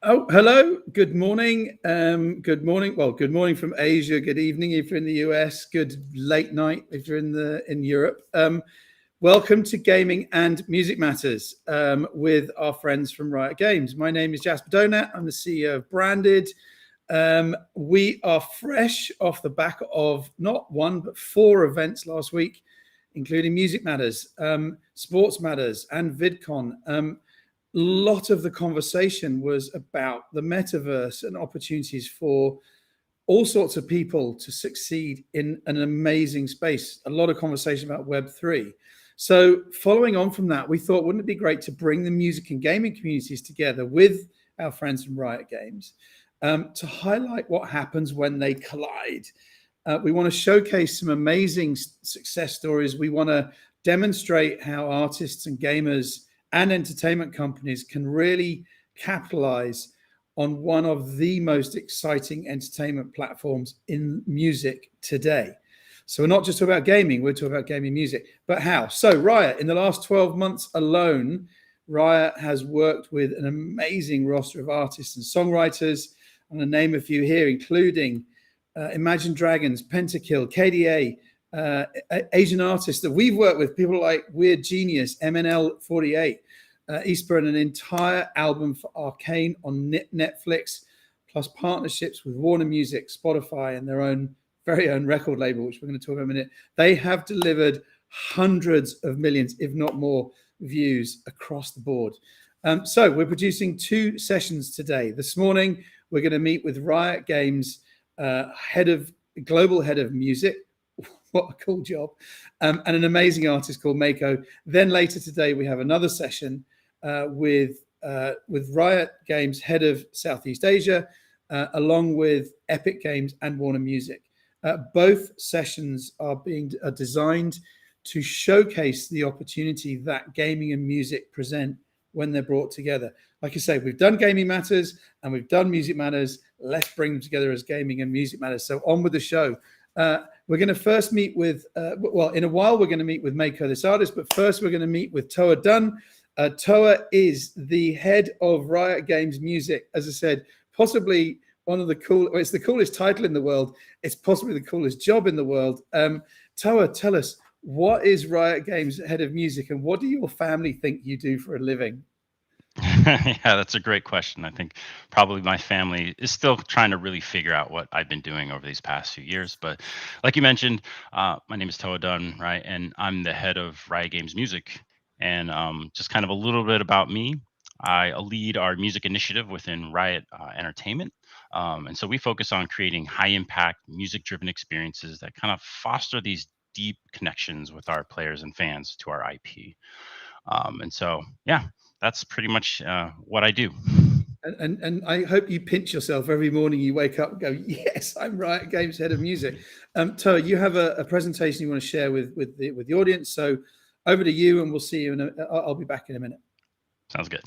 Oh, hello. Good morning. Good morning. Well, good morning from Asia. Good evening if you're in the US. Good late night if you're in Europe. Welcome to Gaming and Music Matters with our friends from Riot Games. My name is Jasper Donat. I'm the CEO of Branded. We are fresh off the back of not one but four events last week, including Music Matters, Sports Matters, and VidCon. Lot of the conversation was about the metaverse and opportunities for all sorts of people to succeed in an amazing space. A lot of conversation about Web3. So following on from that, we thought, wouldn't it be great to bring the music and gaming communities together with our friends from Riot Games to highlight what happens when they collide. We want to showcase some amazing success stories. We want to demonstrate how artists and gamers and entertainment companies can really capitalize on one of the most exciting entertainment platforms in music today. So we're not just talking about gaming, we're talking about gaming music. But how? So Riot, in the last 12 months alone, Riot has worked with an amazing roster of artists and songwriters. I'm going to name a few here, including Imagine Dragons, Pentakill, KDA, Asian artists that we've worked with, people like Weird Genius, MNL48, Eastburn, an entire album for Arcane on Netflix, plus partnerships with Warner Music, Spotify, and their very own record label, which we're going to talk about in a minute. They have delivered hundreds of millions, if not more, views across the board. So we're producing two sessions today. This morning, we're going to meet with Riot Games global head of music. What a cool job. And an amazing artist called Mako. Then later today, we have another session with Riot Games head of Southeast Asia, along with Epic Games and Warner Music. Both sessions are designed to showcase the opportunity that gaming and music present when they're brought together. Like I say, we've done Gaming Matters and we've done Music Matters. Let's bring them together as Gaming and Music Matters. So on with the show. We're going to first meet with, in a while, we're going to meet with Mako, this artist, but first we're going to meet with Toa Dunn. Toa is the head of Riot Games Music. As I said, possibly one of the it's the coolest title in the world. It's possibly the coolest job in the world. Toa, tell us, what is Riot Games head of music and what do your family think you do for a living? Yeah, that's a great question. I think probably my family is still trying to really figure out what I've been doing over these past few years. But like you mentioned, my name is Toa Dunn, right? And I'm the head of Riot Games Music. And just kind of a little bit about me. I lead our music initiative within Riot Entertainment. And so we focus on creating high impact, music driven experiences that kind of foster these deep connections with our players and fans to our IP. And so, yeah, that's pretty much what I do. And I hope you pinch yourself every morning you wake up and go, yes, I'm Riot Games head of music. Toa, you have a presentation you want to share with the audience. So over to you, and we'll see you. I'll be back in a minute. Sounds good.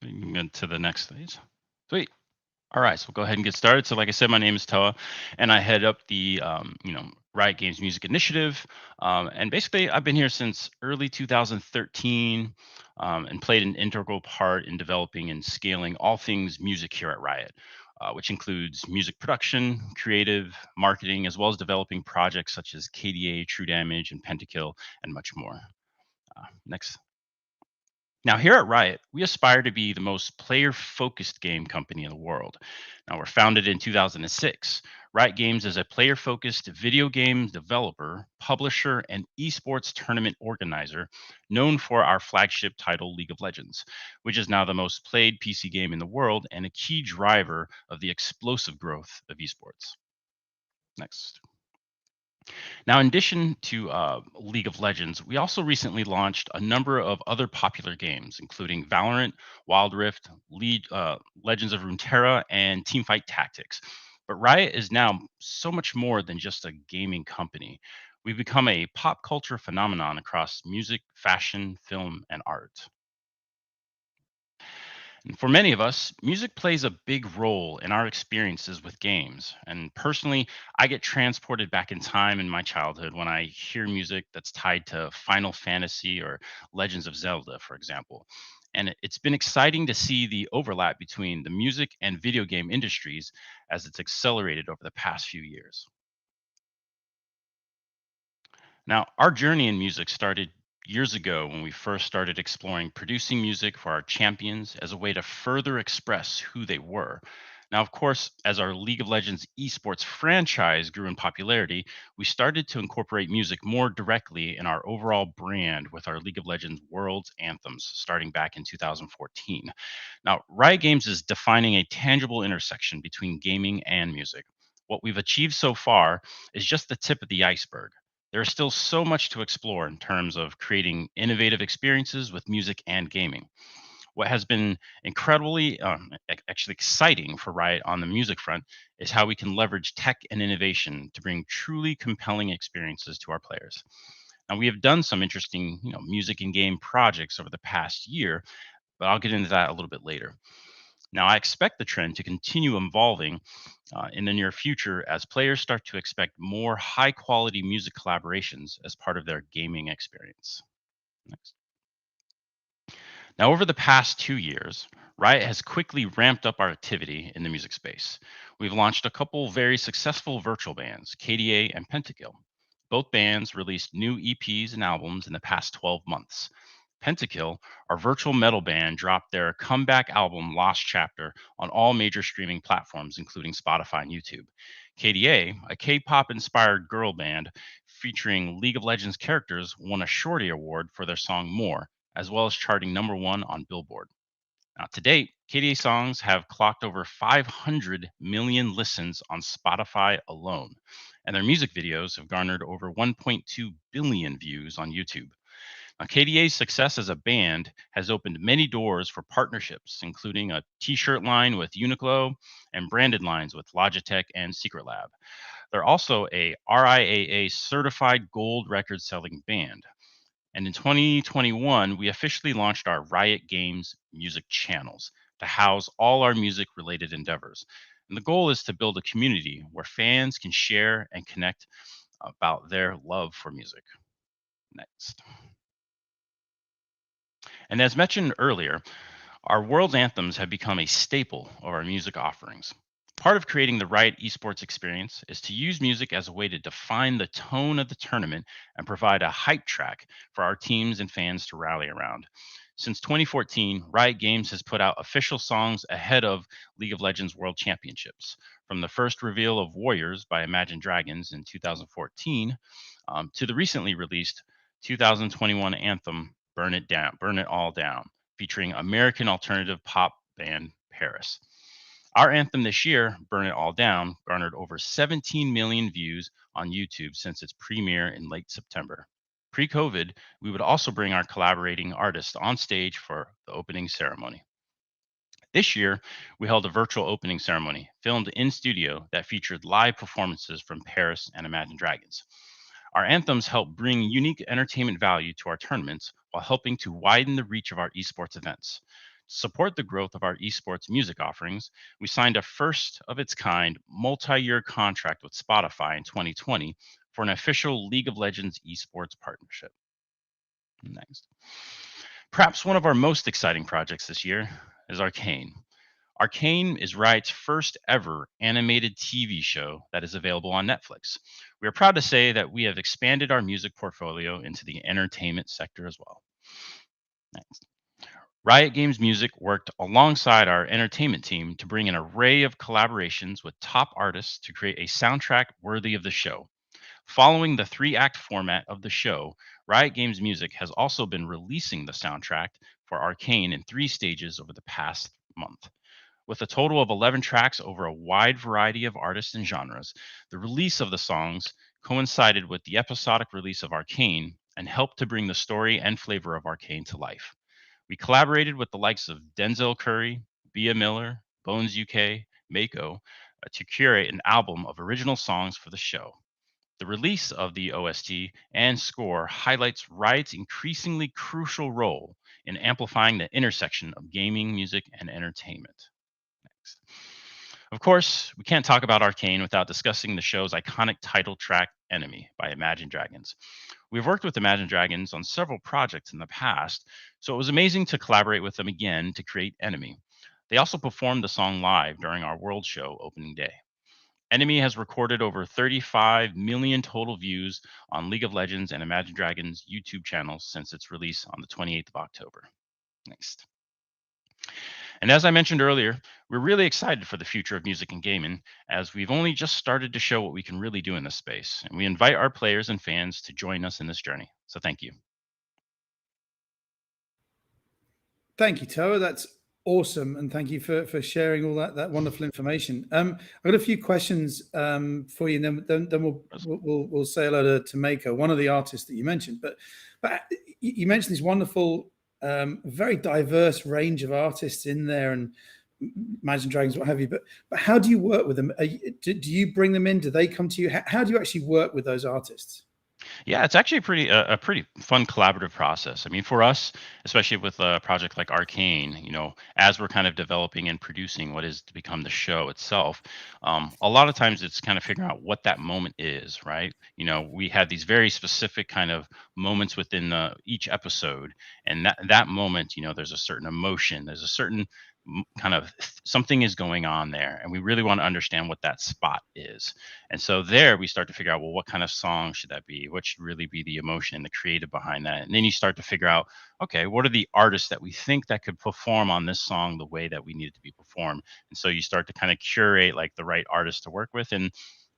We can go to the next stage. Sweet. All right, so we'll go ahead and get started. So, like I said, my name is Toa, and I head up the Riot Games Music Initiative. And basically, I've been here since early 2013, and played an integral part in developing and scaling all things music here at Riot, which includes music production, creative, marketing, as well as developing projects such as KDA, True Damage, and Pentakill, and much more. Next. Now, here at Riot, we aspire to be the most player focused game company in the world. Now, we're founded in 2006. Riot Games is a player focused video game developer, publisher, and esports tournament organizer known for our flagship title, League of Legends, which is now the most played PC game in the world and a key driver of the explosive growth of esports. Next. Now, in addition to League of Legends, we also recently launched a number of other popular games, including Valorant, Wild Rift, Legends of Runeterra, and Teamfight Tactics. But Riot is now so much more than just a gaming company. We've become a pop culture phenomenon across music, fashion, film, and art. And for many of us, music plays a big role in our experiences with games. And personally, I get transported back in time in my childhood when I hear music that's tied to Final Fantasy or Legends of Zelda, for example. And it's been exciting to see the overlap between the music and video game industries as it's accelerated over the past few years. Now, our journey in music started years ago when we first started exploring producing music for our champions as a way to further express who they were. Now, of course, as our League of Legends esports franchise grew in popularity, we started to incorporate music more directly in our overall brand with our League of Legends Worlds anthems starting back in 2014. Now, Riot Games is defining a tangible intersection between gaming and music. What we've achieved so far is just the tip of the iceberg. There is still so much to explore in terms of creating innovative experiences with music and gaming. What has been incredibly, actually exciting for Riot on the music front is how we can leverage tech and innovation to bring truly compelling experiences to our players. Now, we have done some interesting, music and game projects over the past year, but I'll get into that a little bit later. Now, I expect the trend to continue evolving in the near future as players start to expect more high quality music collaborations as part of their gaming experience. Next. Now, over the past 2 years, Riot has quickly ramped up our activity in the music space. We've launched a couple very successful virtual bands, KDA and Pentakill. Both bands released new EPs and albums in the past 12 months. Pentakill, our virtual metal band, dropped their comeback album Lost Chapter on all major streaming platforms, including Spotify and YouTube. KDA, a K-pop inspired girl band featuring League of Legends characters, won a Shorty Award for their song More, as well as charting #1 on Billboard. Now, to date, KDA songs have clocked over 500 million listens on Spotify alone, and their music videos have garnered over 1.2 billion views on YouTube. Now, KDA's success as a band has opened many doors for partnerships, including a t shirt line with Uniqlo and branded lines with Logitech and Secret Lab. They're also a RIAA certified gold record selling band. And in 2021, we officially launched our Riot Games music channels to house all our music related endeavors. And the goal is to build a community where fans can share and connect about their love for music. Next. And as mentioned earlier, our world's anthems have become a staple of our music offerings. Part of creating the Riot esports experience is to use music as a way to define the tone of the tournament and provide a hype track for our teams and fans to rally around. Since 2014, Riot Games has put out official songs ahead of League of Legends World Championships. From the first reveal of Warriors by Imagine Dragons in 2014 to the recently released 2021 anthem Burn It Down, Burn It All Down, featuring American alternative pop band Paris. Our anthem this year, Burn It All Down, garnered over 17 million views on YouTube since its premiere in late September. Pre COVID, we would also bring our collaborating artists on stage for the opening ceremony. This year, we held a virtual opening ceremony filmed in studio that featured live performances from Paris and Imagine Dragons. Our anthems help bring unique entertainment value to our tournaments while helping to widen the reach of our esports events. To support the growth of our esports music offerings, we signed a first of its kind multi year contract with Spotify in 2020 for an official League of Legends esports partnership. Next. Perhaps one of our most exciting projects this year is Arcane. Arcane is Riot's first ever animated TV show that is available on Netflix. We are proud to say that we have expanded our music portfolio into the entertainment sector as well. Next. Riot Games Music worked alongside our entertainment team to bring an array of collaborations with top artists to create a soundtrack worthy of the show. Following the 3-act format of the show, Riot Games Music has also been releasing the soundtrack for Arcane in 3 stages over the past month. With a total of 11 tracks over a wide variety of artists and genres, the release of the songs coincided with the episodic release of Arcane and helped to bring the story and flavor of Arcane to life. We collaborated with the likes of Denzel Curry, Bia Miller, Bones UK, Mako to curate an album of original songs for the show. The release of the OST and score highlights Riot's increasingly crucial role in amplifying the intersection of gaming, music, and entertainment. Next. Of course, we can't talk about Arcane without discussing the show's iconic title track, Enemy by Imagine Dragons. We've worked with Imagine Dragons on several projects in the past, so it was amazing to collaborate with them again to create Enemy. They also performed the song live during our World Show opening day. Enemy has recorded over 35 million total views on League of Legends and Imagine Dragons YouTube channels since its release on the 28th of October. Next. And as I mentioned earlier, we're really excited for the future of music and gaming, as we've only just started to show what we can really do in this space. And we invite our players and fans to join us in this journey. So thank you. Thank you, Toa. That's awesome, and thank you for sharing all that wonderful information. I've got a few questions for you, and then we'll say hello to Mako, one of the artists that you mentioned. But you mentioned this wonderful, very diverse range of artists in there, and Imagine Dragons, what have you. But how do you work with them? Do you bring them in? Do they come to you? How do you actually work with those artists? Yeah, it's actually a pretty fun collaborative process. I mean, for us, especially with a project like Arcane, as we're kind of developing and producing what is to become the show itself, a lot of times it's kind of figuring out what that moment is, right? We have these very specific kind of moments within each episode, and that moment, there's a certain emotion, there's a certain kind of something is going on there, and we really want to understand what that spot is. And so there we start to figure out, well, what kind of song should that be? What should really be the emotion and the creative behind that? And then you start to figure out, okay, what are the artists that we think that could perform on this song the way that we need it to be performed? And so you start to kind of curate like the right artists to work with. And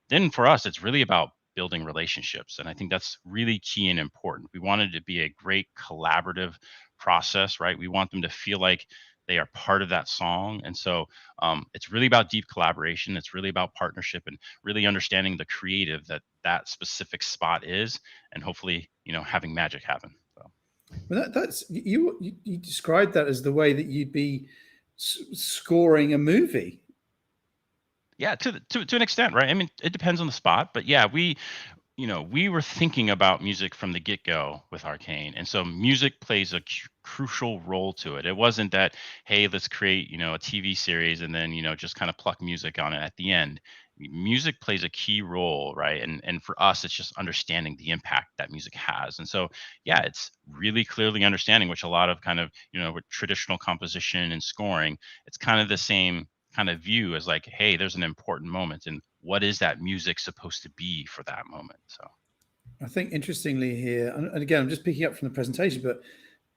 then for us, it's really about building relationships. And I think that's really key and important. We want it to be a great collaborative process, right? We want them to feel like they are part of that song. And so it's really about deep collaboration. It's really about partnership and really understanding the creative that specific spot is, and hopefully, having magic happen. So. Well, that's you described that as the way that you'd be scoring a movie. Yeah, to an extent, right? I mean, it depends on the spot, but yeah, we were thinking about music from the get-go with Arcane, and so music plays a crucial role to it. It wasn't that, hey, let's create, a TV series and then, just kind of pluck music on it at the end. Music plays a key role, right? And for us, it's just understanding the impact that music has. And so, yeah, it's really clearly understanding, which a lot of kind of, with traditional composition and scoring, it's kind of the same kind of view as like, hey, there's an important moment, and what is that music supposed to be for that moment? So I think interestingly here, and again, I'm just picking up from the presentation, but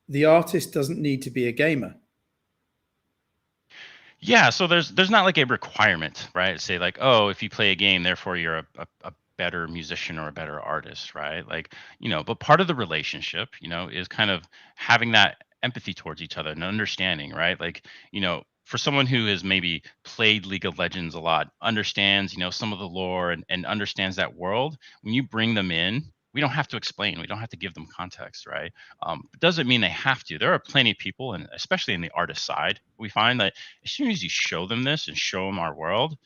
the artist doesn't need to be a gamer. yeah, so there's not like a requirement, right? Say like, oh, if you play a game, therefore you're a better musician or a better artist, right? Like, but part of the relationship, is kind of having that empathy towards each other and understanding, right? Like, for someone who has maybe played League of Legends a lot, understands, some of the lore and understands that world, when you bring them in, we don't have to explain, we don't have to give them context, right? It doesn't mean they have to. There are plenty of people, and especially in the artist side, we find that as soon as you show them this and show them our world,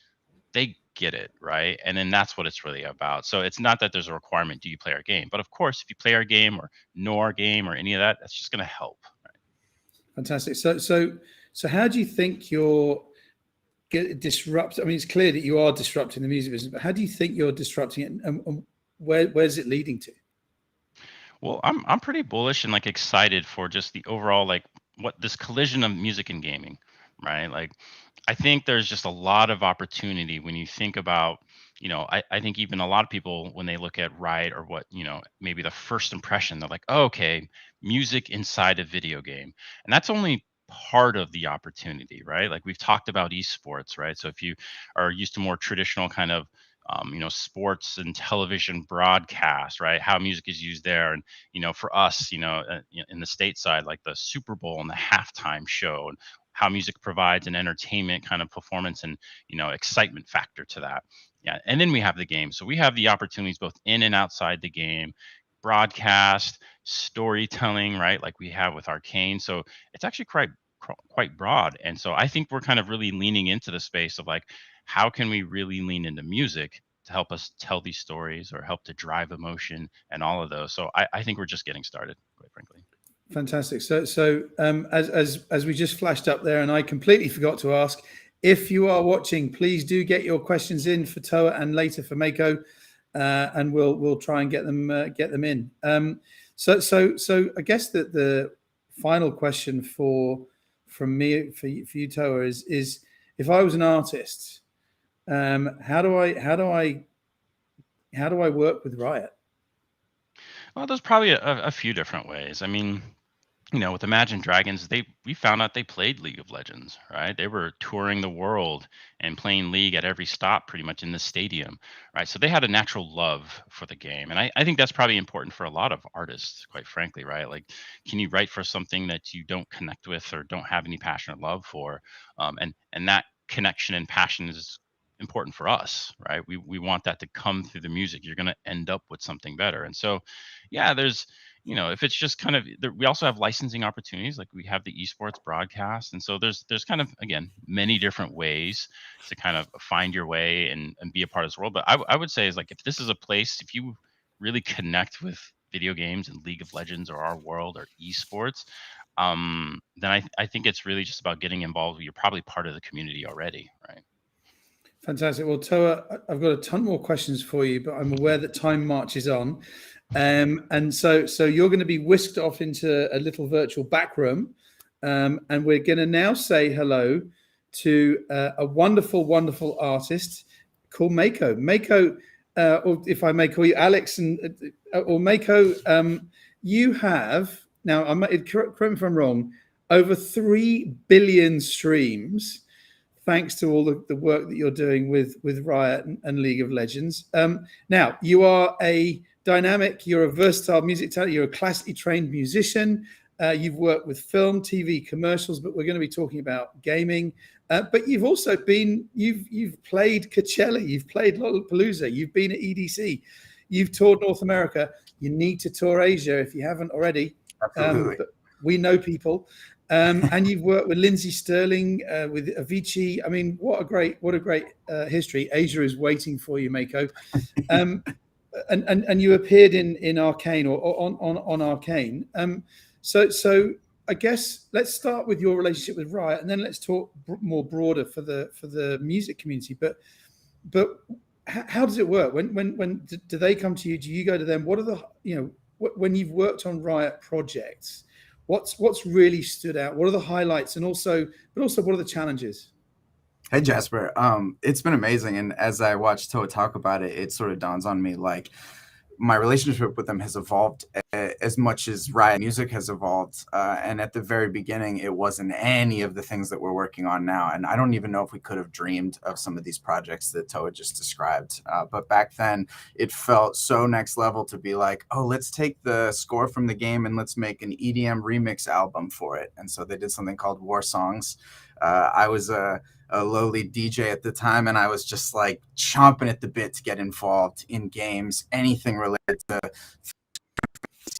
they get it, right? And then that's what it's really about. So it's not that there's a requirement, do you play our game? But of course, if you play our game or know our game or any of that, that's just going to help. Right? Fantastic. So how do you think you're disrupt? I mean, it's clear that you are disrupting the music business, but how do you think you're disrupting it, and where's it leading to? Well, I'm pretty bullish and like excited for just the overall like what this collision of music and gaming, right? Like I think there's just a lot of opportunity when you think about, I think even a lot of people when they look at Riot or what, maybe the first impression, they're like, oh, okay, music inside a video game. And that's only part of the opportunity, right? Like we've talked about esports, right? So if you are used to more traditional kind of sports and television broadcast, right? How music is used there, and for us, in the stateside, like the Super Bowl and the halftime show, and how music provides an entertainment kind of performance and excitement factor to that. Yeah, and then we have the game, so we have the opportunities both in and outside the game, broadcast, storytelling, right? Like we have with Arcane, so it's actually quite broad. And so I think we're kind of really leaning into the space of like, how can we really lean into music to help us tell these stories or help to drive emotion and all of those. So I think we're just getting started, quite frankly. Fantastic. So as we just flashed up there, and I completely forgot to ask, if you are watching, please do get your questions in for Toa and later for Mako, and we'll try and get them in. So I guess that the final question from me for you, Toa, is if I was an artist, how do I work with Riot? Well, there's probably a few different ways. I mean, with Imagine Dragons, we found out they played League of Legends, right? They were touring the world and playing League at every stop, pretty much in the stadium, right? So they had a natural love for the game, and I think that's probably important for a lot of artists, quite frankly, right? Like, can you write for something that you don't connect with or don't have any passion or love for? And that connection and passion is important for us, right? We want that to come through the music. You're going to end up with something better, and so, yeah, there's if it's just kind of we also have licensing opportunities, like we have the esports broadcast, and so there's kind of, again, many different ways to kind of find your way and be a part of this world. But I would say is, like, if this is a place, if you really connect with video games and League of Legends or our world or esports, then I think it's really just about getting involved. You're probably part of the community already, right? Fantastic. Well, Toa, I've got a ton more questions for you, but I'm aware that time marches on. And so you're going to be whisked off into a little virtual back room, and we're going to now say hello to a wonderful, wonderful artist called Mako. Mako, or if I may call you Alex, or Mako, you have now, correct me if I'm wrong, over 3 billion streams, thanks to all the work that you're doing with Riot and League of Legends. Now, you are you're a versatile music talent, you're a classically trained musician, you've worked with film, TV, commercials, but we're going to be talking about gaming. But you've also you've played Coachella, you've played Lollapalooza, you've been at EDC, you've toured North America. You need to tour Asia if you haven't already. Absolutely. But we know people. And you've worked with Lindsey Sterling, with Avicii. I mean, what a great history. Asia is waiting for you, Mako. And you appeared in Arcane or on Arcane. So I guess let's start with your relationship with Riot, and then let's talk more broader for the music community. But how does it work? When do they come to you? Do you go to them? What are the when you've worked on Riot projects? What's really stood out? What are the highlights, but also what are the challenges? Hey, Jasper. It's been amazing, and as I watch Toa talk about it, it sort of dawns on me, like, my relationship with them has evolved as much as Riot Music has evolved. And at the very beginning, it wasn't any of the things that we're working on now. And I don't even know if we could have dreamed of some of these projects that Toa just described. But back then, it felt so next level to be like, oh, let's take the score from the game and let's make an EDM remix album for it. And so they did something called War Songs. I was a lowly DJ at the time, and I was just like chomping at the bit to get involved in games, anything related to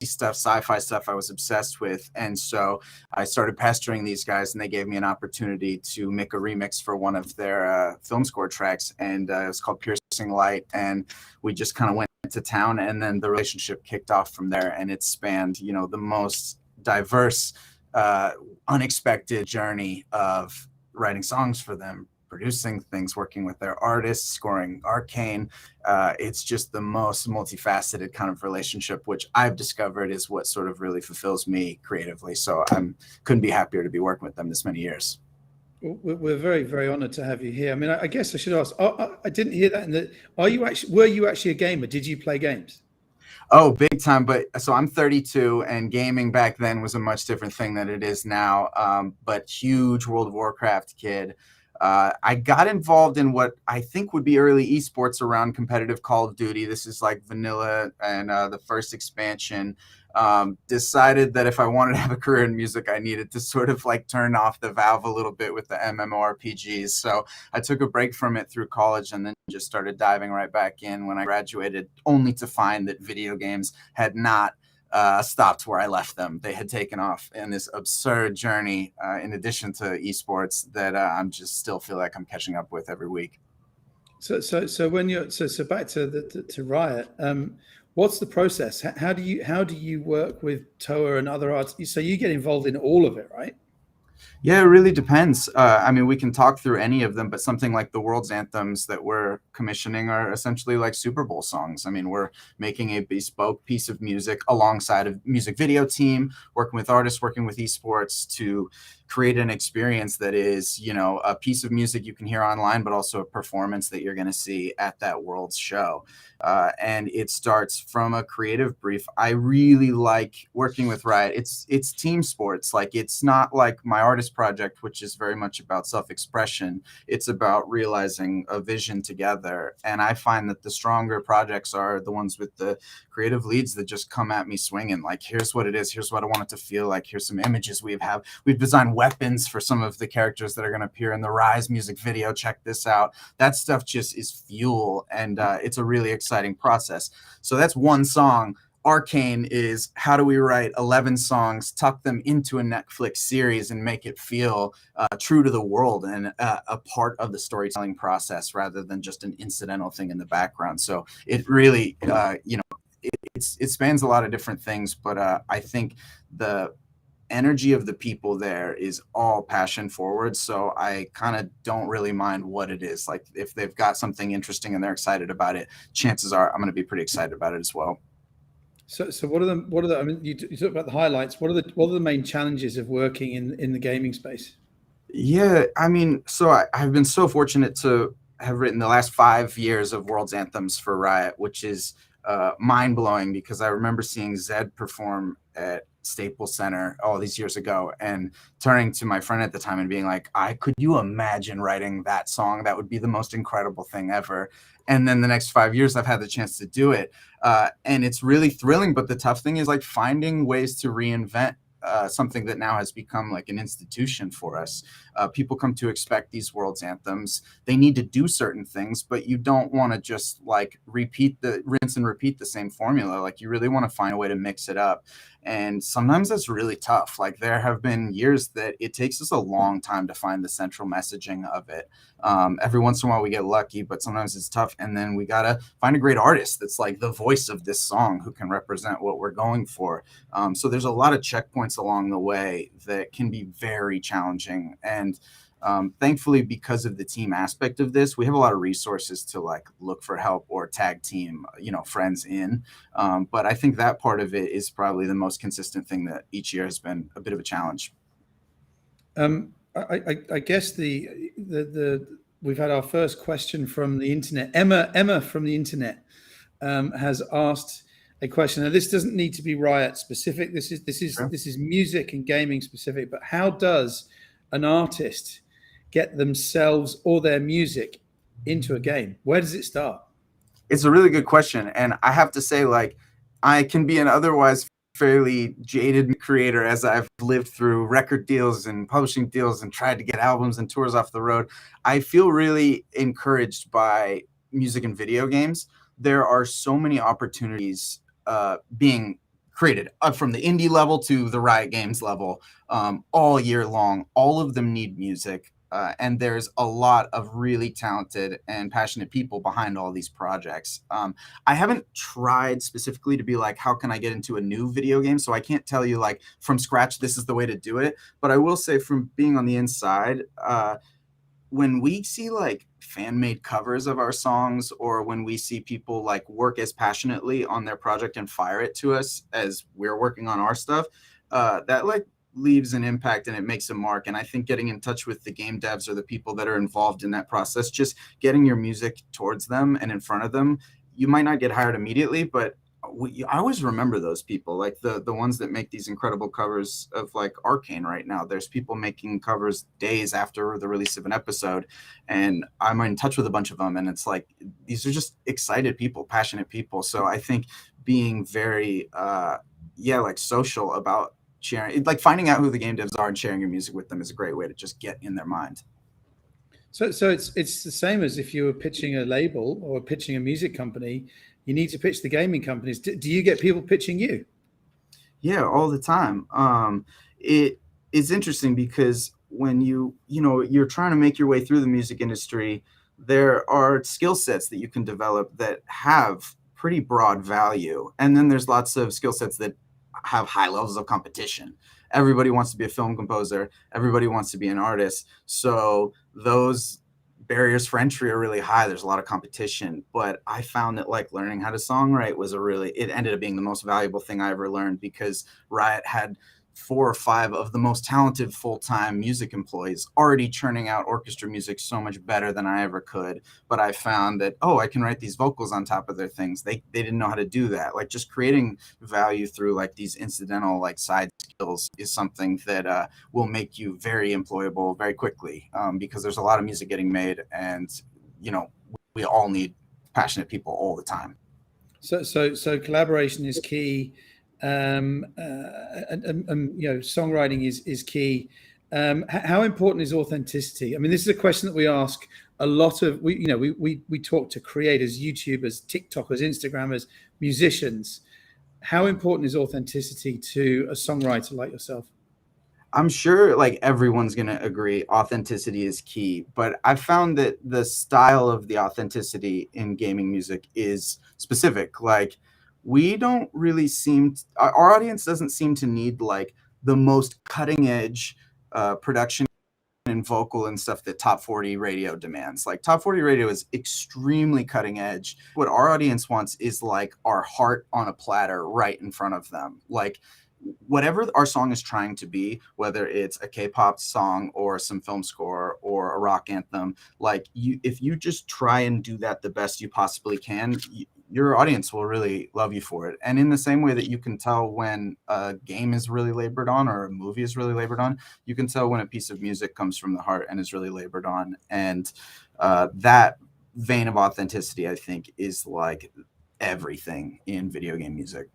stuff, sci-fi stuff I was obsessed with. And so I started pestering these guys, and they gave me an opportunity to make a remix for one of their film score tracks, and it was called Piercing Light, and we just kind of went to town, and then the relationship kicked off from there, and it spanned the most diverse, unexpected journey of writing songs for them, producing things, working with their artists, scoring Arcane. It's just the most multifaceted kind of relationship, which I've discovered is what sort of really fulfills me creatively. So couldn't be happier to be working with them this many years. We're very, very honored to have you here. I mean, I guess I should ask, I didn't hear that. Were you actually a gamer? Did you play games? Oh, big time. But so I'm 32, and gaming back then was a much different thing than it is now. But huge World of Warcraft kid. I got involved in what I think would be early esports around competitive Call of Duty. This is like vanilla and the first expansion. Decided that if I wanted to have a career in music, I needed to sort of like turn off the valve a little bit with the MMORPGs. So I took a break from it through college, and then just started diving right back in when I graduated, only to find that video games had not stopped where I left them. They had taken off in this absurd journey, in addition to esports, that I'm just still feel like I'm catching up with every week. So when you're so back to Riot, what's the process? How do you work with Toa and other artists? So you get involved in all of it, right? Yeah, it really depends. I mean, we can talk through any of them, but something like the world's anthems that we're commissioning are essentially like Super Bowl songs. I mean, we're making a bespoke piece of music alongside a music video team, working with artists, working with esports to create an experience that is, you know, a piece of music you can hear online, but also a performance that you're going to see at that world's show. And it starts from a creative brief. I really like working with Riot. It's team sports. Like, it's not like my artist project, which is very much about self-expression. It's about realizing a vision together. And I find that the stronger projects are the ones with the creative leads that just come at me swinging. Like, here's what it is. Here's what I want it to feel like. Here's some images we've designed weapons for some of the characters that are going to appear in the Rise music video. Check this out. That stuff just is fuel, and it's a really exciting process. So that's one song. Arcane is how do we write 11 songs, tuck them into a Netflix series, and make it feel true to the world and a part of the storytelling process rather than just an incidental thing in the background. So it really, it spans a lot of different things, but I think the energy of the people there is all passion forward. So I kind of don't really mind what it is. Like, if they've got something interesting and they're excited about it, chances are I'm going to be pretty excited about it as well. So what are the I mean, you talk about the highlights. What are the main challenges of working in the gaming space? Yeah, I mean, so I've been so fortunate to have written the last 5 years of World's Anthems for Riot, which is mind-blowing, because I remember seeing Zed perform at Staples Center all these years ago and turning to my friend at the time and being like, could you imagine writing that song? That would be the most incredible thing ever. And then the next 5 years, I've had the chance to do it. And it's really thrilling. But the tough thing is like finding ways to reinvent something that now has become like an institution for us. People come to expect these world's anthems. They need to do certain things, but you don't want to just like rinse and repeat the same formula. Like, you really want to find a way to mix it up. And sometimes that's really tough. Like, there have been years that it takes us a long time to find the central messaging of it. Every once in a while we get lucky, but sometimes it's tough. And then we got to find a great artist that's like the voice of this song who can represent what we're going for. So there's a lot of checkpoints along the way that can be very challenging. And thankfully, because of the team aspect of this, we have a lot of resources to like look for help or tag team, friends in. But I think that part of it is probably the most consistent thing that each year has been a bit of a challenge. I guess we've had our first question from the internet. Emma from the internet has asked a question. Now, this doesn't need to be Riot specific. This is music and gaming specific. But how does an artist get themselves or their music into a game? Where does it start? It's a really good question. And I have to say, like, I can be an otherwise fairly jaded creator as I've lived through record deals and publishing deals and tried to get albums and tours off the road. I feel really encouraged by music and video games. There are so many opportunities being created from the indie level to the Riot Games level all year long. All of them need music. And there's a lot of really talented and passionate people behind all these projects. I haven't tried specifically to be like, how can I get into a new video game? So I can't tell you like from scratch, this is the way to do it. But I will say, from being on the inside, when we see like fan-made covers of our songs, or when we see people like work as passionately on their project and fire it to us as we're working on our stuff, that like leaves an impact and it makes a mark. And I think getting in touch with the game devs or the people that are involved in that process, just getting your music towards them and in front of them, you might not get hired immediately, but I always remember those people, like the ones that make these incredible covers of like Arcane right now. There's people making covers days after the release of an episode, and I'm in touch with a bunch of them, and it's like, these are just excited people, passionate people. So I think being very like social about sharing, like finding out who the game devs are and sharing your music with them is a great way to just get in their mind. So it's the same as if you were pitching a label or pitching a music company. You need to pitch the gaming companies. Do you get people pitching you? Yeah, all the time. It's interesting because when you're trying to make your way through the music industry, there are skill sets that you can develop that have pretty broad value. And then there's lots of skill sets that have high levels of competition. Everybody wants to be a film composer. Everybody wants to be an artist. So those barriers for entry are really high. There's a lot of competition. But I found that like learning how to songwrite was it ended up being the most valuable thing I ever learned, because Riot had 4 or 5 of the most talented full-time music employees already churning out orchestra music so much better than I ever could. But I found that, I can write these vocals on top of their things. They didn't know how to do that. Like just creating value through like these incidental like side skills is something that will make you very employable very quickly, because there's a lot of music getting made, and we all need passionate people all the time. So collaboration is key. And songwriting is key. How important is authenticity? I mean, this is a question that we ask a lot of. We talk to creators, YouTubers, TikTokers, Instagrammers, musicians. How important is authenticity to a songwriter like yourself? I'm sure like everyone's going to agree authenticity is key, but I found that the style of the authenticity in gaming music is specific. Like we don't really our audience doesn't seem to need like the most cutting edge production and vocal and stuff that top 40 radio demands. Like top 40 radio is extremely cutting edge. What our audience wants is like our heart on a platter right in front of them. Like whatever our song is trying to be, whether it's a K-pop song or some film score or a rock anthem, like if you just try and do that the best you possibly can, your audience will really love you for it. And in the same way that you can tell when a game is really labored on or a movie is really labored on, you can tell when a piece of music comes from the heart and is really labored on. And that vein of authenticity, I think, is like everything in video game music.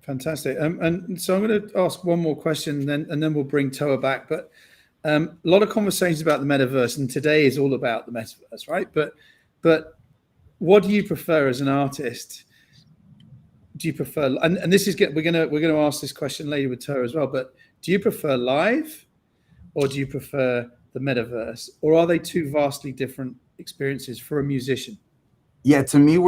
Fantastic. And so I'm going to ask one more question, and then we'll bring Toa back. But a lot of conversations about the metaverse, and today is all about the metaverse, right? But what do you prefer as an artist? Do you prefer, and this is we're gonna ask this question later with Toa as well, but do you prefer live or do you prefer the metaverse, or are they two vastly different experiences for a musician? Yeah, to me,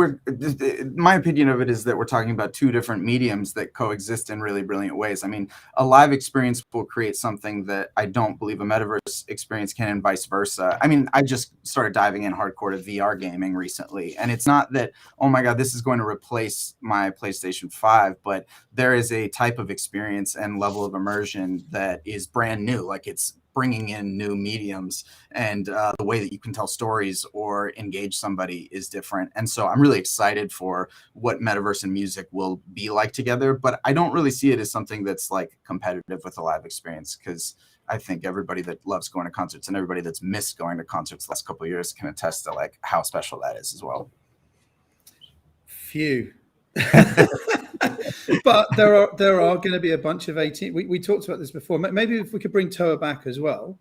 my opinion of it is that we're talking about two different mediums that coexist in really brilliant ways. I mean, a live experience will create something that I don't believe a metaverse experience can, and vice versa. I mean, I just started diving in hardcore to VR gaming recently, and it's not that, oh my God, this is going to replace my PlayStation 5, but there is a type of experience and level of immersion that is brand new. Like it's bringing in new mediums, and the way that you can tell stories or engage somebody is different. And so I'm really excited for what metaverse and music will be like together, but I don't really see it as something that's like competitive with a live experience, because I think everybody that loves going to concerts and everybody that's missed going to concerts the last couple of years can attest to like how special that is as well. Phew. But there are going to be a bunch of 18. We talked about this before. Maybe if we could bring Toa back as well.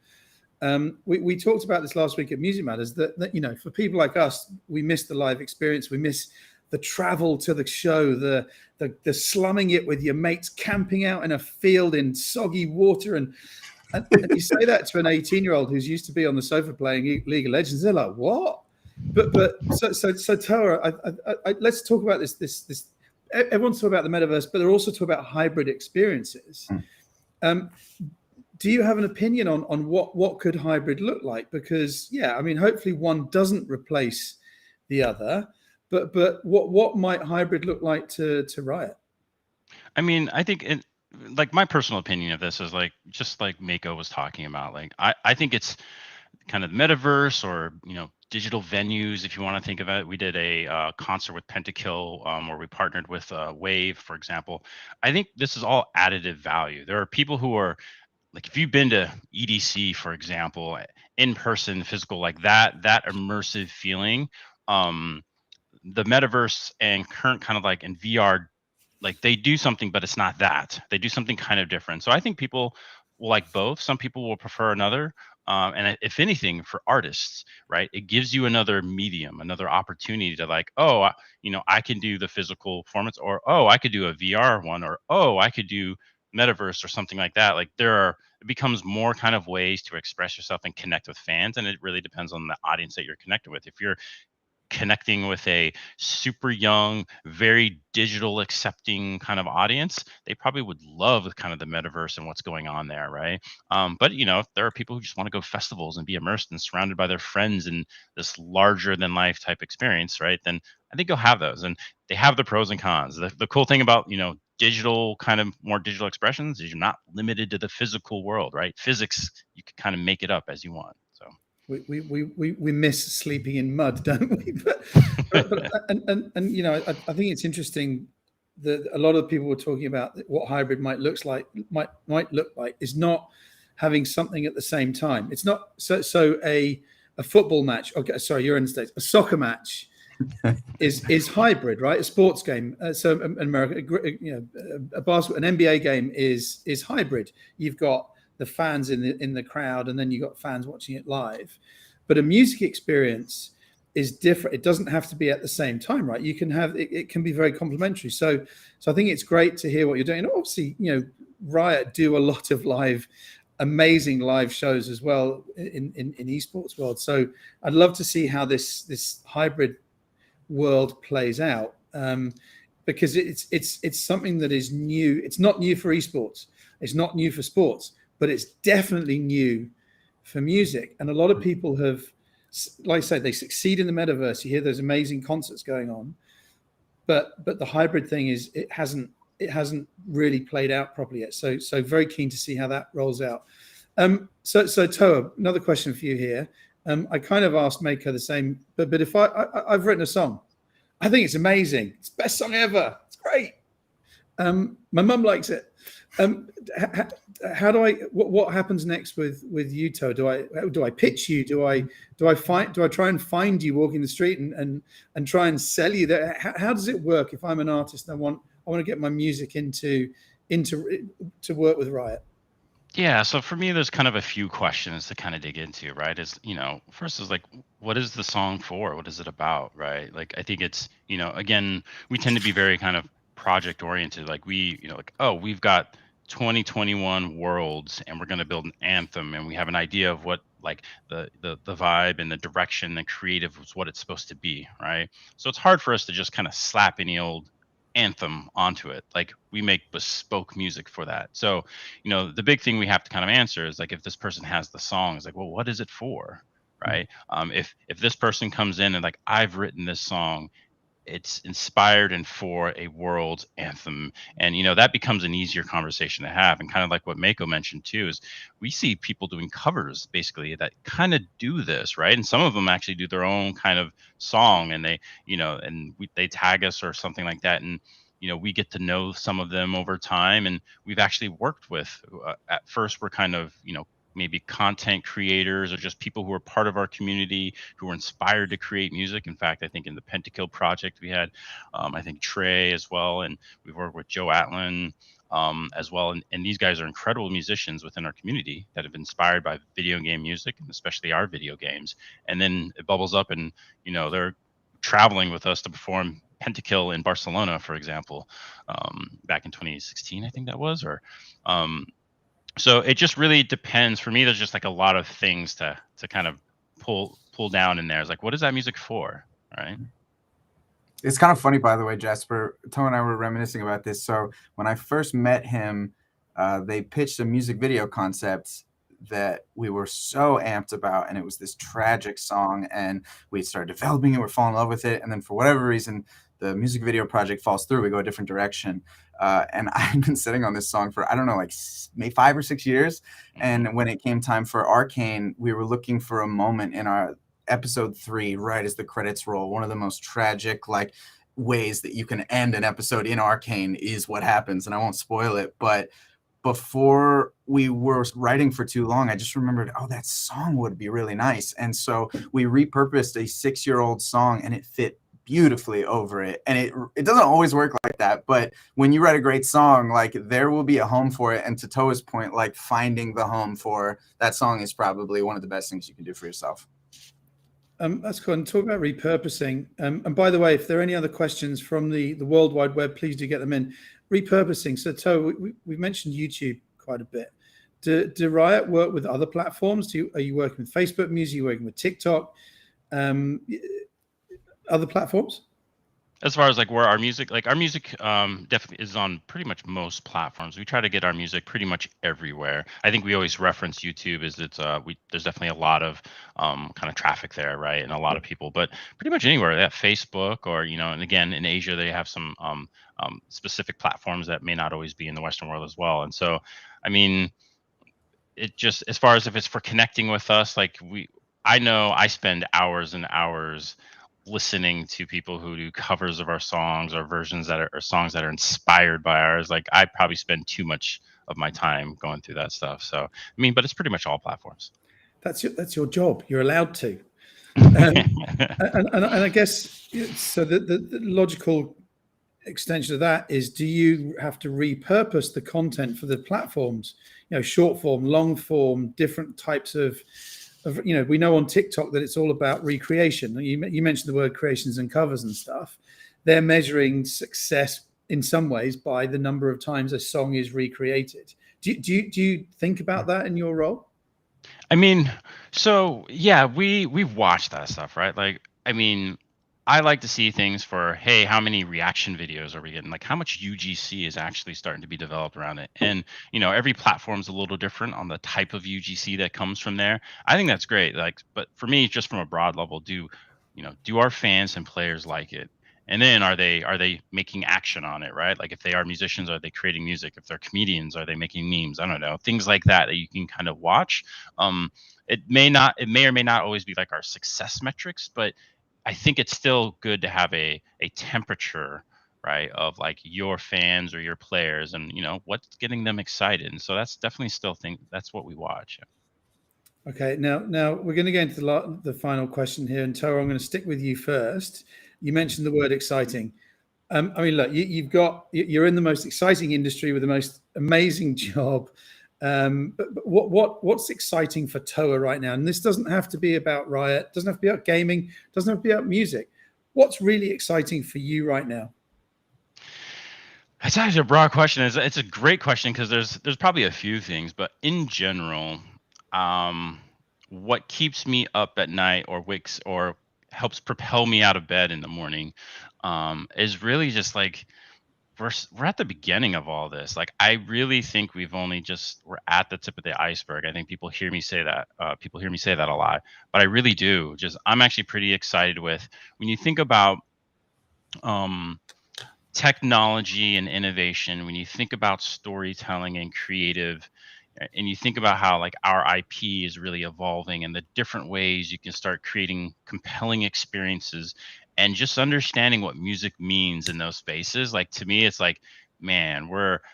We talked about this last week at Music Matters, that for people like us, we miss the live experience. We miss the travel to the show, the slumming it with your mates, camping out in a field in soggy water, and you say that to an 18-year-old who's used to be on the sofa playing League of Legends. They're like, what? But so Toa, let's talk about this. Everyone's talking about the metaverse, but they're also talking about hybrid experiences. Do you have an opinion on what could hybrid look like? Because hopefully one doesn't replace the other, but what might hybrid look like to Riot? I mean, I think like my personal opinion of this is like just like Mako was talking about. Like I think it's kind of metaverse or digital venues, if you want to think of it. We did a concert with Pentakill where we partnered with Wave, for example. I think this is all additive value. There are people who are like, if you've been to EDC, for example, in person, physical, like that immersive feeling, the metaverse and current kind of like in VR, like they do something, but it's not that. They do something kind of different. So I think people will like both. Some people will prefer another. And if anything, for artists, right, it gives you another medium, another opportunity to like, I can do the physical performance, or I could do a VR one, or I could do metaverse or something like that. Like there are it becomes more kind of ways to express yourself and connect with fans, and it really depends on the audience that you're connected with. If you're connecting with a super young, very digital accepting kind of audience, they probably would love kind of the metaverse and what's going on there, right? But if there are people who just want to go festivals and be immersed and surrounded by their friends in this larger than life type experience, right? Then I think you'll have those, and they have the pros and cons. The cool thing about digital kind of more digital expressions is you're not limited to the physical world, right? Physics, you can kind of make it up as you want. So we miss sleeping in mud, don't we? But I think it's interesting that a lot of people were talking about what hybrid might look like is not having something at the same time. It's not so a football match. Okay, sorry, you're in the States. A soccer match is hybrid, right? A sports game. So in America, a basketball, an NBA game is hybrid. You've got the fans in the crowd, and then you got fans watching it live. But a music experience is different. It doesn't have to be at the same time, right? You can have it can be very complementary. So I think it's great to hear what you're doing. And obviously, Riot do a lot of amazing live shows as well in esports world. So I'd love to see how this hybrid world plays out, because it's something that is new. It's not new for esports. It's not new for sports. But it's definitely new for music. And a lot of people have, like I say, they succeed in the metaverse. You hear those amazing concerts going on, but the hybrid thing is it hasn't really played out properly yet. So very keen to see how that rolls out. So Toa, another question for you here. I kind of asked Mako the same, but if I've written a song, I think it's amazing. It's the best song ever. It's great. My mum likes it. How do I? What happens next with you, Toa? Do I pitch you? Do I try and find you walking the street and try and sell you that? How does it work if I'm an artist and I want to get my music into work with Riot? Yeah, so for me, there's kind of a few questions to kind of dig into, right? First is like, what is the song for? What is it about, right? Like, I think it's, again, we tend to be very kind of project oriented. Like we've got 2021 worlds and we're going to build an anthem, and we have an idea of what like the vibe and the direction and creative is what it's supposed to be, right? So it's hard for us to just kind of slap any old anthem onto it. Like, we make bespoke music for that. So the big thing we have to kind of answer is like, if this person has the song, it's like, well, what is it for, right? If this person comes in and like, I've written this song, it's inspired and for a world anthem, and that becomes an easier conversation to have. And kind of like what Mako mentioned too, is we see people doing covers basically that kind of do this, right? And some of them actually do their own kind of song, and they they tag us or something like that, and we get to know some of them over time, and we've actually worked with at first we're kind of maybe content creators or just people who are part of our community who were inspired to create music. In fact, I think in the Pentakill project we had, I think Trey as well, and we've worked with Joe Atlin as well. And these guys are incredible musicians within our community that have been inspired by video game music, and especially our video games. And then it bubbles up, and they're traveling with us to perform Pentakill in Barcelona, for example, back in 2016, I think that was, or so it just really depends. For me, there's just like a lot of things to kind of pull down in there. It's like, what is that music for, right? It's kind of funny, by the way, Jasper. Toa and I were reminiscing about this. So when I first met him, they pitched a music video concept that we were so amped about, and it was this tragic song, and we started developing it, we're falling in love with it, and then for whatever reason the music video project falls through, we go a different direction, and I've been sitting on this song for I don't know, like maybe 5 or 6 years. And when it came time for Arcane, we were looking for a moment in our episode 3 right as the credits roll. One of the most tragic like ways that you can end an episode in Arcane is what happens, and I won't spoil it, but before we were writing for too long, I just remembered, oh, that song would be really nice. And so we repurposed a 6-year-old song, and it fit beautifully over it. And it doesn't always work like that, but when you write a great song, like, there will be a home for it. And to Toa's point, like, finding the home for that song is probably one of the best things you can do for yourself. That's cool. And talk about repurposing. And by the way, if there are any other questions from the World Wide Web, please do get them in. Repurposing. So Toa, we've mentioned YouTube quite a bit. do Riot work with other platforms? Are you working with Facebook Music? Are you working with TikTok? Other platforms? As far as like where our music definitely is on pretty much most platforms. We try to get our music pretty much everywhere. I think we always reference YouTube as there's definitely a lot of kind of traffic there, right? And a lot of people, but pretty much anywhere. They have Facebook, or and again in Asia they have some specific platforms that may not always be in the Western world as well. And so, I mean, it just, as far as if it's for connecting with us, I know I spend hours and hours listening to people who do covers of our songs or versions that are songs that are inspired by ours. Like, I probably spend too much of my time going through that stuff. So, I mean, but it's pretty much all platforms. That's your job. You're allowed to. And I guess so. The logical extension of that is: do you have to repurpose the content for the platforms? Short form, long form, different types of we know on TikTok that it's all about recreation. You mentioned the word creations and covers and stuff. They're measuring success in some ways by the number of times a song is recreated. Do you think about that in your role? I mean, so yeah, we've watched that stuff, right? Like, I mean, I like to see things for, hey, how many reaction videos are we getting? Like, how much UGC is actually starting to be developed around it? And, every platform's a little different on the type of UGC that comes from there. I think that's great. Like, but for me, just from a broad level, do our fans and players like it? And then are they making action on it, right? Like, if they are musicians, are they creating music? If they're comedians, are they making memes? I don't know, things like that you can kind of watch. It may or may not always be like our success metrics, but I think it's still good to have a temperature, right, of like your fans or your players, and what's getting them excited. And so that's definitely that's what we watch. Okay, now we're going to get into the final question here, and Toa, I'm going to stick with you first. You mentioned the word exciting. I mean, look, you're in the most exciting industry with the most amazing job. But what's exciting for Toa right now? And this doesn't have to be about Riot, doesn't have to be about gaming, doesn't have to be about music. What's really exciting for you right now? That's actually a broad question. It's a great question, because there's probably a few things, but in general, what keeps me up at night or helps propel me out of bed in the morning is really just like, we're at the beginning of all this. Like, I really think we're at the tip of the iceberg. I think people hear me say that. People hear me say that a lot, but I really do. I'm actually pretty excited with, when you think about technology and innovation, when you think about storytelling and creative, and you think about how like our IP is really evolving and the different ways you can start creating compelling experiences, and just understanding what music means in those spaces. Like, to me, it's like, man,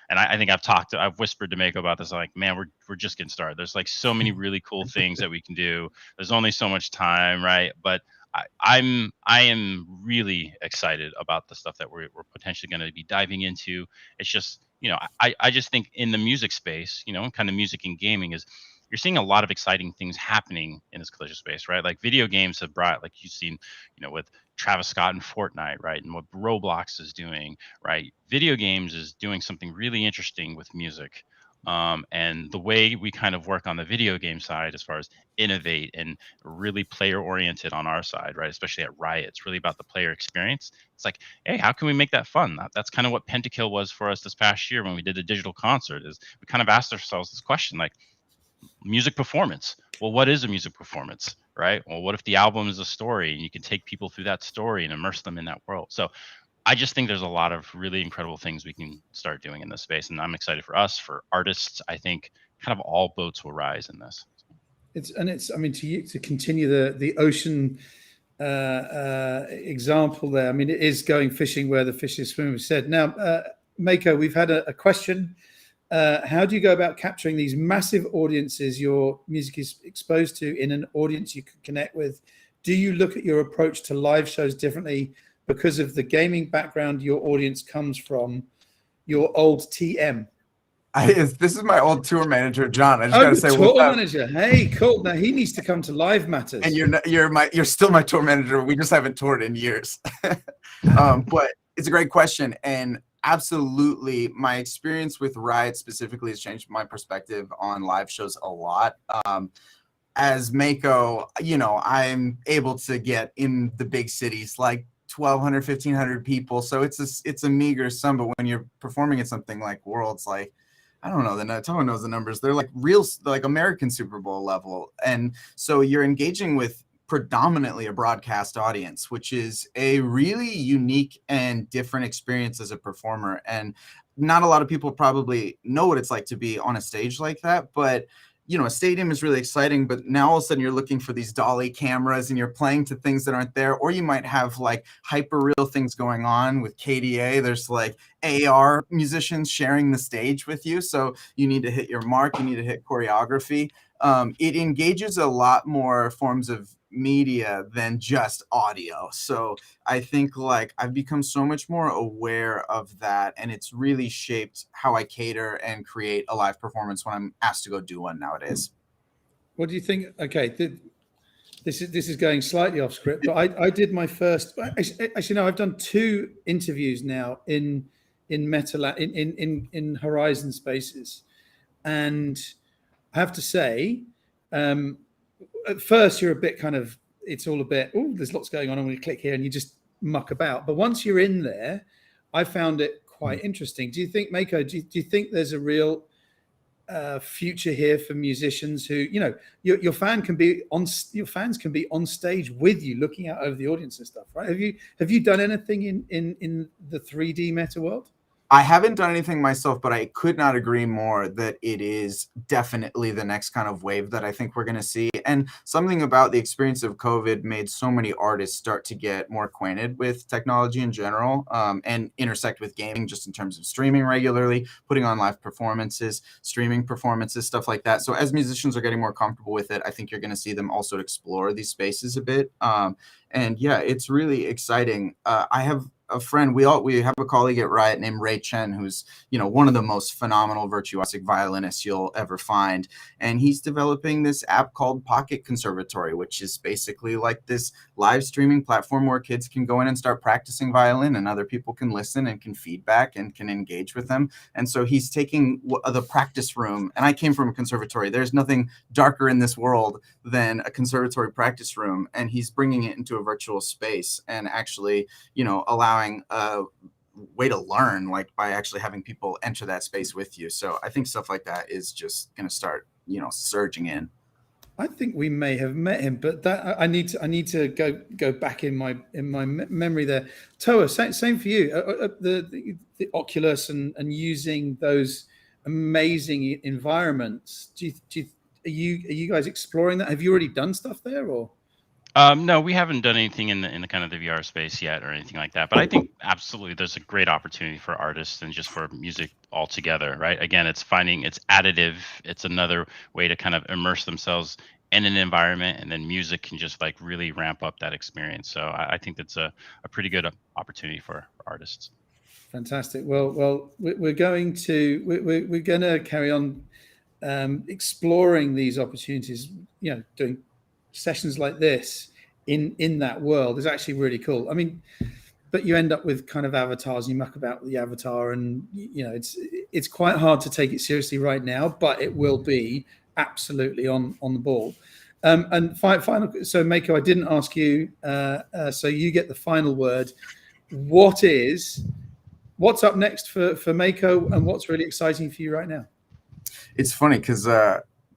I think I've whispered to Mako about this. Like, man, we're just getting started. There's like so many really cool things that we can do. There's only so much time, right? But I am really excited about the stuff that we're potentially going to be diving into. It's just, I just think in the music space, kind of music and gaming, is you're seeing a lot of exciting things happening in this collision space, right? Like, video games have brought, like you've seen, with Travis Scott and Fortnite, right? And what Roblox is doing, right? Video games is doing something really interesting with music. And the way we kind of work on the video game side, as far as innovate and really player oriented on our side, right? Especially at Riot, it's really about the player experience. It's like, hey, how can we make that fun? That's kind of what Pentakill was for us this past year when we did the digital concert. Is we kind of asked ourselves this question, like, music performance. Well, what is a music performance, right? Well, what if the album is a story and you can take people through that story and immerse them in that world? So I just think there's a lot of really incredible things we can start doing in this space, and I'm excited for us, for artists. I think kind of all boats will rise in this. I mean, to continue the ocean example there. I mean, it is going fishing where the fish is swimming. We said. Now, Mako, we've had a question. How do you go about capturing these massive audiences your music is exposed to in an audience you can connect with? Do you look at your approach to live shows differently because of the gaming background your audience comes from, your old TM? This is my old tour manager, John. I just gotta say, tour manager. Hey, cool. Now he needs to come to Live Matters. And you're still my tour manager. We just haven't toured in years. But it's a great question, and absolutely. My experience with Riot specifically has changed my perspective on live shows a lot. As Mako, I'm able to get in the big cities like 1,200, 1,500 people. So it's a meager sum, but when you're performing at something like Worlds, like, I don't know, Toa knows the numbers. They're like real, like American Super Bowl level. And so you're engaging with predominantly a broadcast audience, which is a really unique and different experience as a performer. And not a lot of people probably know what it's like to be on a stage like that, but a stadium is really exciting, but now all of a sudden you're looking for these dolly cameras and you're playing to things that aren't there, or you might have like hyper real things going on with KDA. There's like AR musicians sharing the stage with you. So you need to hit your mark, you need to hit choreography. It engages a lot more forms of media than just audio. So I think like I've become so much more aware of that, and it's really shaped how I cater and create a live performance when I'm asked to go do one nowadays. What do you think? Okay, this is going slightly off script, but I did my first. Actually, no, I've done 2 interviews now in Horizon Spaces, and I have to say, at first you're a bit kind of, it's all a bit, oh, there's lots going on, I'm going to click here, and you just muck about. But once you're in there, I found it quite interesting. Do you think, Mako, do you think there's a real future here for musicians who, your fans can be on stage with you, looking out over the audience and stuff, right? Have you done anything in the 3D meta world? I haven't done anything myself, but I could not agree more that it is definitely the next kind of wave that I think we're going to see. And something about the experience of COVID made so many artists start to get more acquainted with technology in general, and intersect with gaming just in terms of streaming regularly, putting on live performances, streaming performances, stuff like that. So as musicians are getting more comfortable with it, I think you're going to see them also explore these spaces a bit. And yeah, it's really exciting. I have a friend, we have a colleague at Riot named Ray Chen, who's one of the most phenomenal virtuosic violinists you'll ever find, and he's developing this app called Pocket Conservatory, which is basically like this live streaming platform where kids can go in and start practicing violin, and other people can listen and can feedback and can engage with them. And so he's taking the practice room, and I came from a conservatory. There's nothing darker in this world than a conservatory practice room, and he's bringing it into a virtual space and actually allowing a way to learn, like by actually having people enter that space with you. So I think stuff like that is just going to start, surging in. I think we may have met him, but that I need to go back in my memory there. Toa, same for you. The Oculus and using those amazing environments. Are you guys exploring that? Have you already done stuff there, or? No, we haven't done anything in the kind of the VR space yet or anything like that. But I think absolutely there's a great opportunity for artists and just for music altogether, right? Again, it's additive. It's another way to kind of immerse themselves in an environment, and then music can just like really ramp up that experience. So I think that's a pretty good opportunity for artists. Fantastic. Well, we're going to carry on exploring these opportunities. Doing sessions like this in that world is actually really cool. I mean, but you end up with kind of avatars, you muck about with the avatar, and it's quite hard to take it seriously right now, but it will be absolutely on the ball. And final, so Mako, I didn't ask you, so you get the final word. What's up next for Mako, and what's really exciting for you right now? It's funny because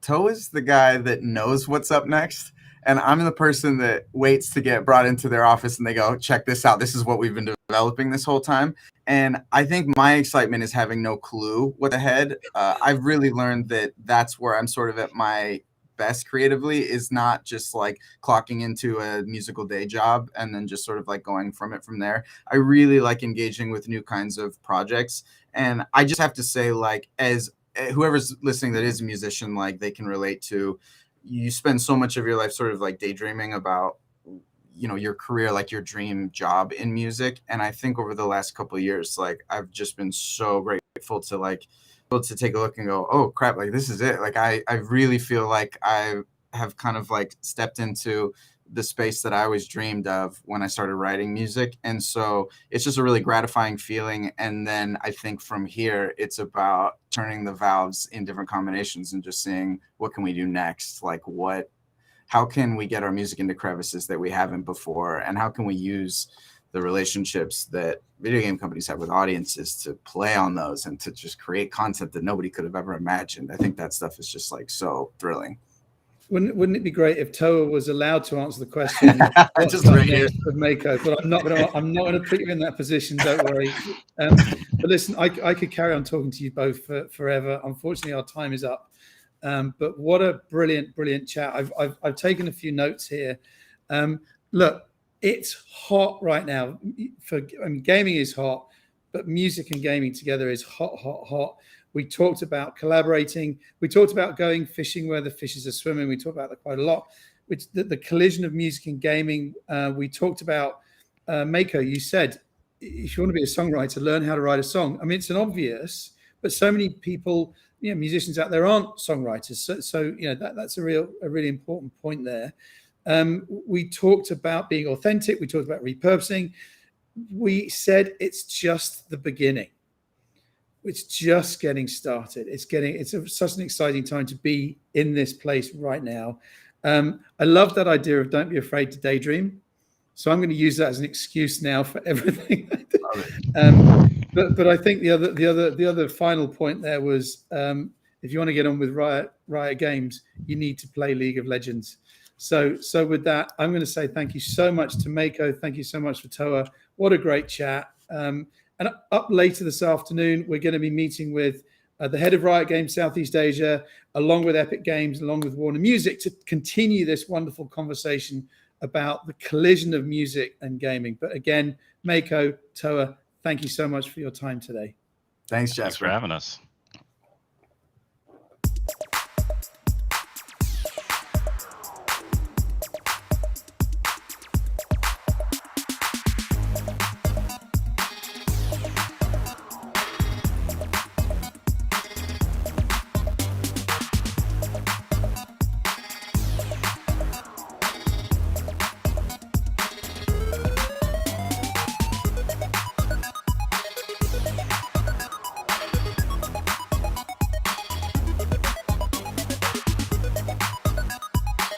Toa is the guy that knows what's up next, and I'm the person that waits to get brought into their office and they go, check this out. This is what we've been developing this whole time. And I think my excitement is having no clue what's ahead. I've really learned that that's where I'm sort of at my best creatively, is not just like clocking into a musical day job and then just sort of like going from there. I really like engaging with new kinds of projects. And I just have to say, like, as whoever's listening that is a musician, like, they can relate to, you spend so much of your life sort of like daydreaming about your career, like your dream job in music. And I think over the last couple of years, like, I've just been so grateful to like to take a look and go, oh crap, like this is it. Like I really feel like I have kind of like stepped into the space that I always dreamed of when I started writing music. And so it's just a really gratifying feeling. And then I think from here, it's about turning the valves in different combinations and just seeing what can we do next? Like how can we get our music into crevices that we haven't before? And how can we use the relationships that video game companies have with audiences to play on those and to just create content that nobody could have ever imagined? I think that stuff is just like so thrilling. Wouldn't it be great if Toa was allowed to answer the question? Just right here with Mako, but I'm not going to put you in that position. Don't worry. But listen, I could carry on talking to you both forever. Unfortunately, our time is up. But what a brilliant chat. I've taken a few notes here. Look, it's hot right now. Gaming is hot, but music and gaming together is hot. We talked about collaborating. We talked about going fishing where the fishes are swimming. We talked about that quite a lot. Which the collision of music and gaming. We talked about Mako. You said if you want to be a songwriter, learn how to write a song. I mean, it's an obvious, but so many people, musicians out there aren't songwriters. So that's a really important point there. We talked about being authentic. We talked about repurposing. We said it's just the beginning. It's just getting started. It's such an exciting time to be in this place right now. I love that idea of don't be afraid to daydream. So I'm going to use that as an excuse now for everything. But I think the other final point there was if you want to get on with Riot Games, you need to play League of Legends. So with that, I'm going to say thank you so much to Mako. Thank you so much for Toa. What a great chat. And up later this afternoon, we're going to be meeting with the head of Riot Games Southeast Asia, along with Epic Games, along with Warner Music, to continue this wonderful conversation about the collision of music and gaming. But again, Mako, Toa, thank you so much for your time today. Thanks, Jasper. Thanks for having us.